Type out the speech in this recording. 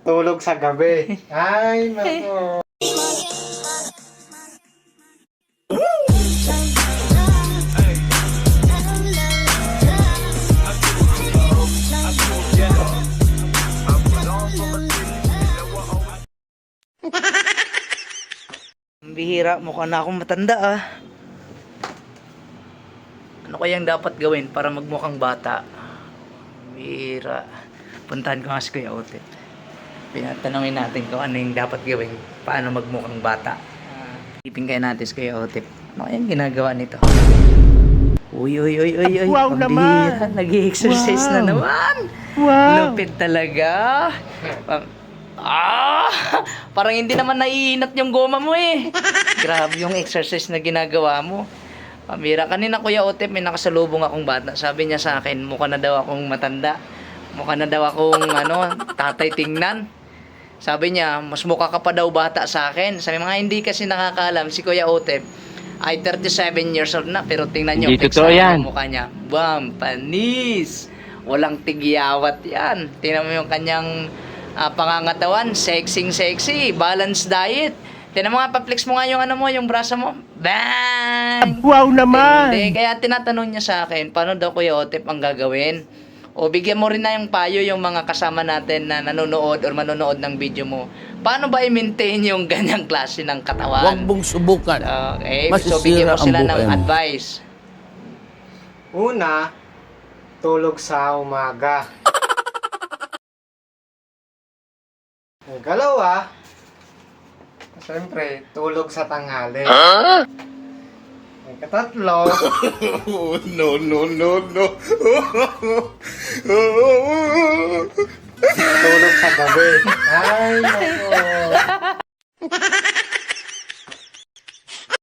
tulog sa gabi. Ay, nako. Ang bihira, mukha na akong matanda ah. Ano kayang dapat gawin para magmukhang bata? Bihira. Puntahan ko nga si Kuya Ote. Pinatanungin natin kung ano yung dapat gawin. Paano magmukhang bata. Ipin kayo natin si Kuya Ote. Ano kayang ginagawa nito? Uy. Wow Pambihira. naman! Nag-i-exercise Wow. na naman. Wow! Lupit talaga. Parang hindi naman naiinat yung goma mo eh. Grabe yung exercise na ginagawa mo. Pamira. Kanina Kuya Otep, may nakasalubong akong bata. Sabi niya sa akin, mukha na daw akong matanda. Mukha na daw akong tatay tingnan. Sabi niya, mas mukha ka pa daw bata sa akin. Sabi mga hindi kasi nakakaalam, si Kuya Otep ay 37 years old na. Pero tingnan niyo, Hindi totoo yan. yung mukha niya. Bam, panis. Walang tigyawat yan. Tingnan mo yung kanyang pangangatawan, sexy, balanced diet. Tingnan mo nga, pa-flex mo nga yung yung braso mo. Bang! Wow naman! Hindi, kaya tinatanong niya sa akin, paano daw Kuya Otep ang gagawin? O bigyan mo rin na yung payo yung mga kasama natin na nanonood or manonood ng video mo. Paano ba i-maintain yung ganyang klase ng katawan? Huwag mong subukan. Okay, so Masisira bigyan mo ang sila ng buhay mo. advice. Una, tulog sa umaga. Ang kalawa, siyempre, tulog sa tanghali. Ang katatlo, tulog sa gabi. Ay, nako.